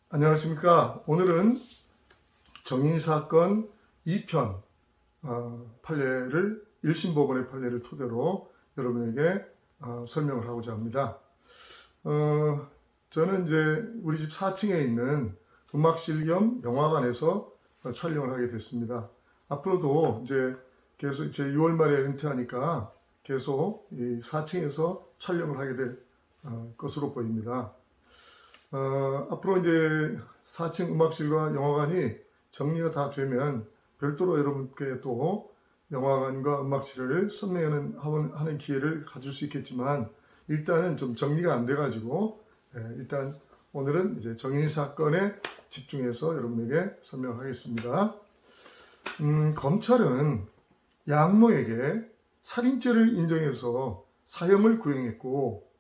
안녕하십니까. 오늘은 정인사건 2편 판례를 1심 법원의 판례를 토대로 여러분에게 설명을 하고자 합니다. 저는 이제 우리 집 4층에 있는 음악실 겸 영화관에서 촬영을 하게 됐습니다. 앞으로도 이제 계속 이제 6월 말에 은퇴하니까 계속 이 4층에서 촬영을 하게 될 것으로 보입니다. 앞으로 이제 4층 음악실과 영화관이 정리가 다 되면 별도로 여러분께 또 영화관과 음악실을 선명하는 기회를 가질 수 있겠지만, 일단은 좀 정리가 안 돼가지고 일단 오늘은 이제 정인 사건에 집중해서 여러분에게 설명하겠습니다. 검찰은 양모에게 살인죄를 인정해서 사형을 구형했고,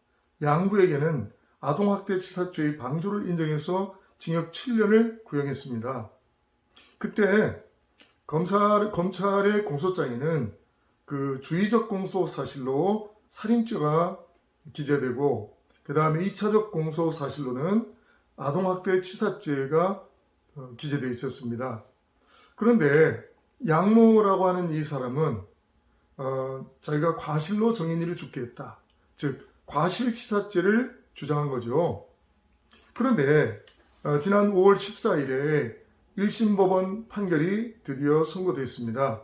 양부에게는 아동학대치사죄의 방조를 인정해서 징역 7년을 구형했습니다. 그때 검찰의 공소장에는 그 주의적 공소 사실로 살인죄가 기재되고, 그 다음에 2차적 공소 사실로는 아동학대치사죄가 기재되어 있었습니다. 그런데 양모라고 하는 이 사람은 자기가 과실로 정인이를 죽게 했다, 즉 과실치사죄를 주장한 거죠. 그런데 지난 5월 14일에 1심 법원 판결이 드디어 선고됐습니다.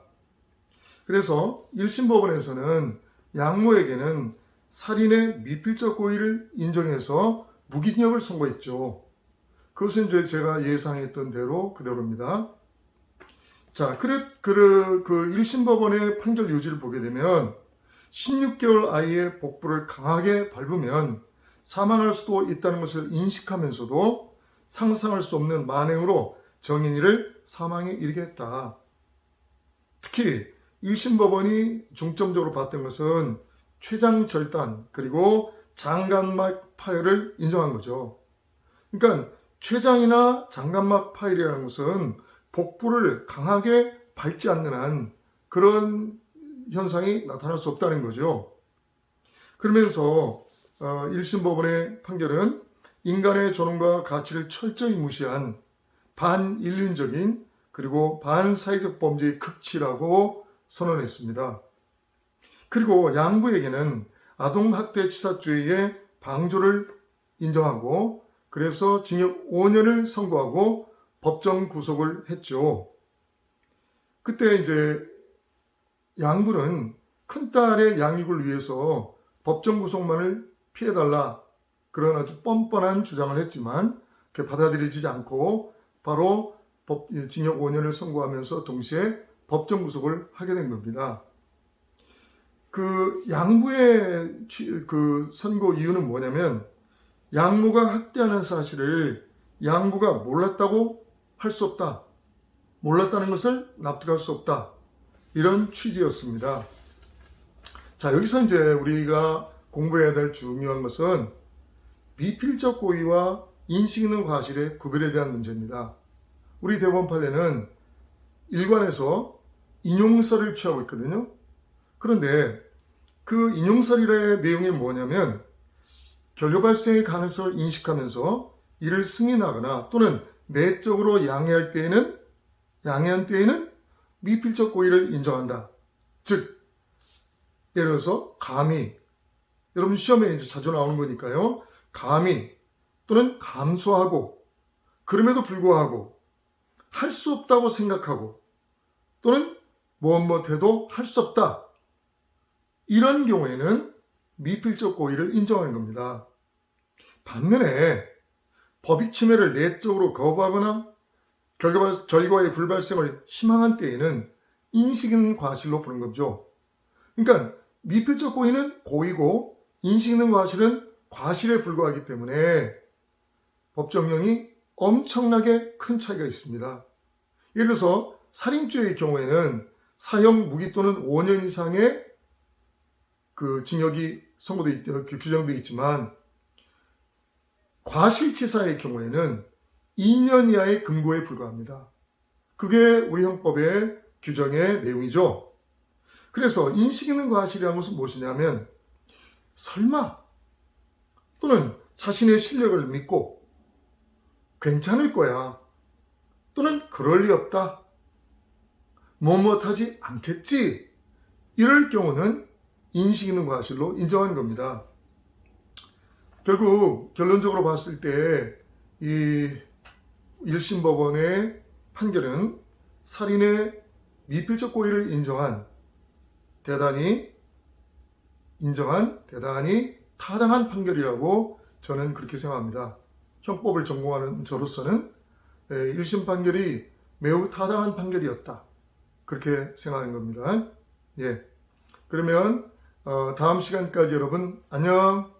그래서 1심 법원에서는 양모에게는 살인의 미필적 고의를 인정해서 무기징역을 선고했죠. 그것은 이제 제가 예상했던 대로 그대로입니다. 자, 그 1심 법원의 판결 요지를 보게 되면 16개월 아이의 복부를 강하게 밟으면 사망할 수도 있다는 것을 인식하면서도 상상할 수 없는 만행으로 정인이를 사망에 이르게 했다. 특히 1심 법원이 중점적으로 봤던 것은 췌장절단 그리고 장간막 파열을 인정한 거죠. 그러니까 췌장이나 장간막 파열이라는 것은 복부를 강하게 밟지 않는 한 그런 현상이 나타날 수 없다는 거죠. 그러면서 1심 법원의 판결은 인간의 존엄과 가치를 철저히 무시한 반인륜적인 그리고 반사회적 범죄의 극치라고 선언했습니다. 그리고 양부에게는 아동학대치사죄의 방조를 인정하고, 그래서 징역 5년을 선고하고 법정 구속을 했죠. 그때 이제 양부는 큰딸의 양육을 위해서 법정 구속만을 피해달라, 그런 아주 뻔뻔한 주장을 했지만 그게 받아들여지지 않고 바로 징역 5년을 선고하면서 동시에 법정 구속을 하게 된 겁니다. 그 양부의 그 선고 이유는 뭐냐면, 양모가 학대하는 사실을 양부가 몰랐다고 할 수 없다, 몰랐다는 것을 납득할 수 없다, 이런 취지였습니다. 자, 여기서 이제 우리가 공부해야 될 중요한 것은 미필적 고의와 인식 있는 과실의 구별에 대한 문제입니다. 우리 대법원 판례는 일관해서 인용설을 취하고 있거든요. 그런데 그 인용설의 내용이 뭐냐면, 결여 발생의 가능성을 인식하면서 이를 승인하거나 또는 내적으로 양해한 때에는 미필적 고의를 인정한다. 즉, 예를 들어서 감히, 여러분 시험에 이제 자주 나오는 거니까요. 감히 또는 감수하고, 그럼에도 불구하고 할 수 없다고 생각하고, 또는 무엇해도 할 수 없다, 이런 경우에는 미필적 고의를 인정하는 겁니다. 반면에 법익 침해를 내적으로 거부하거나 결과의 불발생을 희망한 때에는 인식 있는 과실로 보는 거죠. 그러니까 미필적 고의는 고의고 인식 있는 과실은 과실에 불과하기 때문에 법정형이 엄청나게 큰 차이가 있습니다. 예를 들어서 살인죄의 경우에는 사형, 무기 또는 5년 이상의 그 징역이 규정되어 있지만, 과실치사의 경우에는 2년 이하의 금고에 불과합니다. 그게 우리 형법의 규정의 내용이죠. 그래서 인식 있는 과실이라는 것은 무엇이냐면, 설마 또는 자신의 실력을 믿고 괜찮을 거야. 또는 그럴 리 없다. 뭐뭇하지 않겠지. 이럴 경우는 인식 있는 과실로 인정하는 겁니다. 결국 결론적으로 봤을 때 이 1심 법원의 판결은 살인의 미필적 고의를 대단히 타당한 판결이라고 저는 그렇게 생각합니다. 형법을 전공하는 저로서는 1심 판결이 매우 타당한 판결이었다. 그렇게 생각하는 겁니다. 예. 그러면 다음 시간까지 여러분 안녕.